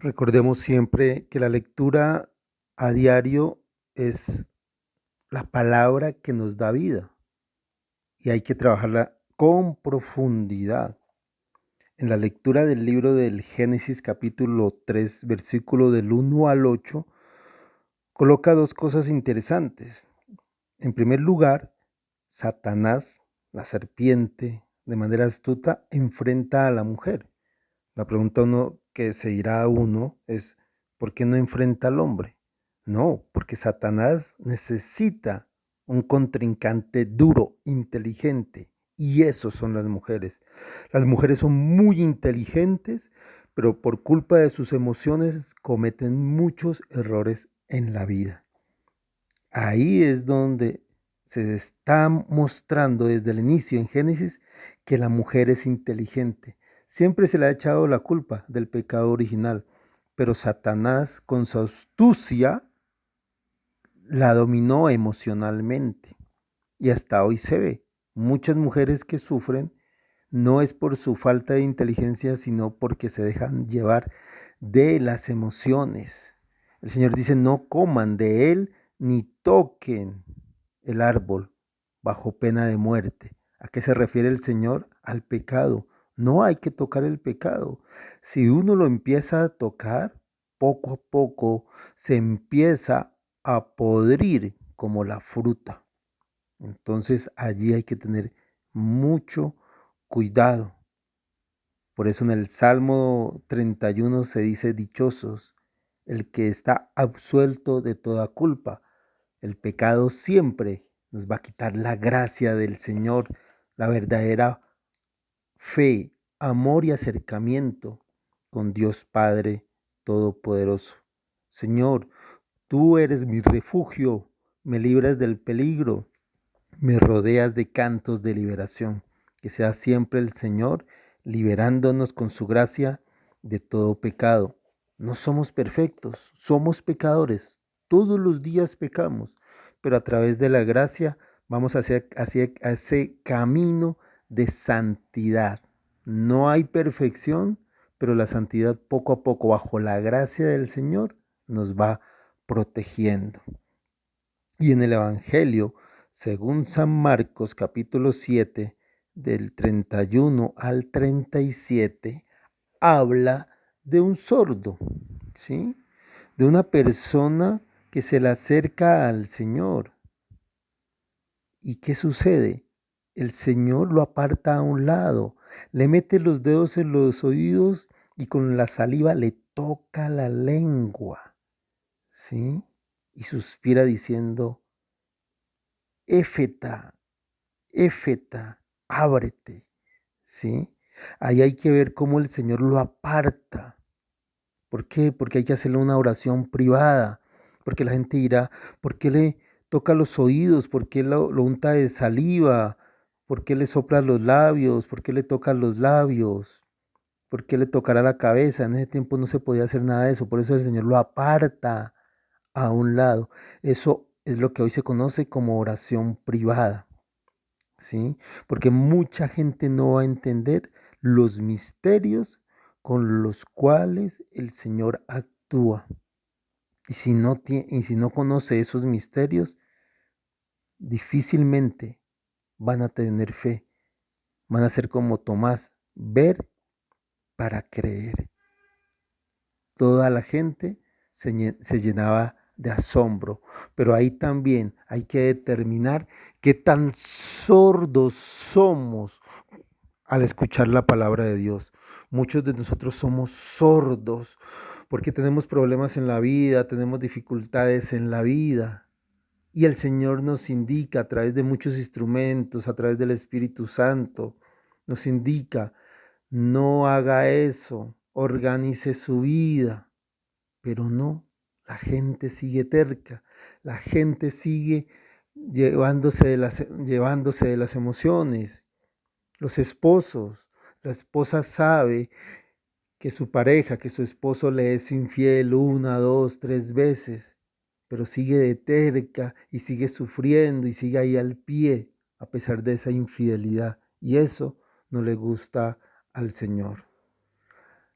Recordemos siempre que la lectura a diario es la palabra que nos da vida y hay que trabajarla con profundidad. En la lectura del libro del Génesis capítulo 3 versículo del 1 al 8 coloca dos cosas interesantes. En primer lugar, Satanás, la serpiente, de manera astuta, enfrenta a la mujer. La pregunta que se dirá a uno es, ¿por qué no enfrenta al hombre? No, porque Satanás necesita un contrincante duro, inteligente, y esos son las mujeres. Las mujeres son muy inteligentes, pero por culpa de sus emociones cometen muchos errores en la vida. Ahí es donde se está mostrando desde el inicio en Génesis que la mujer es inteligente. Siempre se le ha echado la culpa del pecado original, pero Satanás con su astucia la dominó emocionalmente. Y hasta hoy se ve. Muchas mujeres que sufren no es por su falta de inteligencia, sino porque se dejan llevar de las emociones. El Señor dice, no coman de él ni toquen el árbol bajo pena de muerte. ¿A qué se refiere el Señor? Al pecado. No hay que tocar el pecado. Si uno lo empieza a tocar, poco a poco se empieza a podrir como la fruta. Entonces allí hay que tener mucho cuidado. Por eso en el Salmo 31 se dice dichosos, el que está absuelto de toda culpa. El pecado siempre nos va a quitar la gracia del Señor, la verdadera fe, amor y acercamiento con Dios Padre Todopoderoso. Señor, tú eres mi refugio, me libras del peligro, me rodeas de cantos de liberación. Que sea siempre el Señor liberándonos con su gracia de todo pecado. No somos perfectos, somos pecadores. Todos los días pecamos, pero a través de la gracia vamos hacia ese camino de santidad. No hay perfección, pero la santidad poco a poco, bajo la gracia del Señor, nos va protegiendo. Y en el Evangelio, según San Marcos capítulo 7, del 31 al 37, habla de un sordo, ¿sí? De una persona que se le acerca al Señor. ¿Y qué sucede? El Señor lo aparta a un lado, le mete los dedos en los oídos y con la saliva le toca la lengua, ¿sí? Y suspira diciendo, Éfeta, Éfeta, ábrete, ¿sí? Ahí hay que ver cómo el Señor lo aparta. ¿Por qué? Porque hay que hacerle una oración privada, porque la gente dirá, ¿por qué le toca los oídos? ¿Por qué lo unta de saliva? ¿Por qué le sopla los labios? ¿Por qué le toca los labios? ¿Por qué le tocará la cabeza? En ese tiempo no se podía hacer nada de eso, por eso el Señor lo aparta a un lado. Eso es lo que hoy se conoce como oración privada. ¿Sí? Porque mucha gente no va a entender los misterios con los cuales el Señor actúa. Y si no conoce esos misterios, difícilmente van a tener fe. Van a ser como Tomás, ver para creer. Toda la gente se llenaba de asombro, pero ahí también hay que determinar qué tan sordos somos al escuchar la palabra de Dios. Muchos de nosotros somos sordos porque tenemos problemas en la vida, tenemos dificultades en la vida. Y el Señor nos indica a través de muchos instrumentos, a través del Espíritu Santo, nos indica, no haga eso, organice su vida. Pero no, la gente sigue terca, la gente sigue llevándose de las emociones. Los esposos, la esposa sabe que su pareja, que su esposo le es infiel una, dos, tres veces, pero sigue de terca y sigue sufriendo y sigue ahí al pie a pesar de esa infidelidad. Y eso no le gusta al Señor.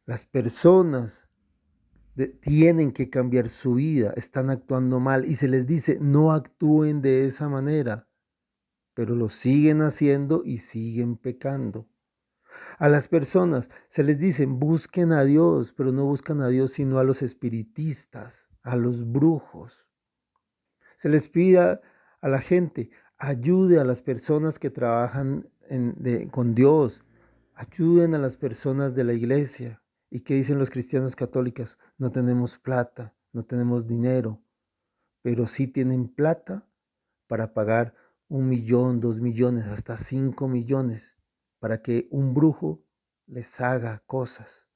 Las personas tienen que cambiar su vida, están actuando mal y se les dice no actúen de esa manera, pero lo siguen haciendo y siguen pecando. A las personas se les dice busquen a Dios, pero no buscan a Dios sino a los espiritistas, a los brujos. Se les pide a la gente, ayude a las personas que trabajan con Dios, ayuden a las personas de la iglesia. ¿Y qué dicen los cristianos católicos? No tenemos plata, no tenemos dinero, pero sí tienen plata para pagar 1 millón, 2 millones, hasta 5 millones, para que un brujo les haga cosas.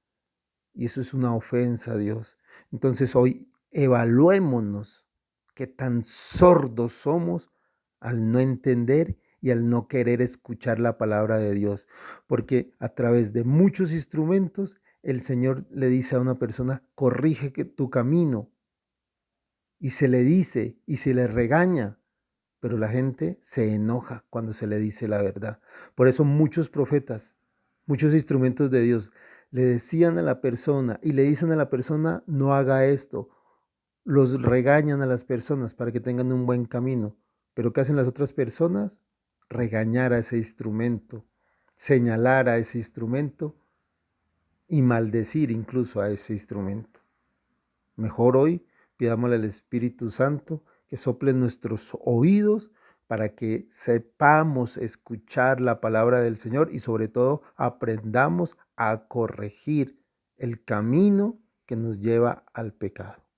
Y eso es una ofensa a Dios. Entonces hoy evaluémonos qué tan sordos somos al no entender y al no querer escuchar la palabra de Dios. Porque a través de muchos instrumentos el Señor le dice a una persona, corrige tu camino. Y se le dice y se le regaña, pero la gente se enoja cuando se le dice la verdad. Por eso muchos profetas, muchos instrumentos de Dios le decían a la persona y le dicen a la persona, no haga esto. Los regañan a las personas para que tengan un buen camino. Pero ¿qué hacen las otras personas? Regañar a ese instrumento, señalar a ese instrumento y maldecir incluso a ese instrumento. Mejor hoy pidámosle al Espíritu Santo que sople en nuestros oídos para que sepamos escuchar la palabra del Señor y sobre todo aprendamos a corregir el camino que nos lleva al pecado.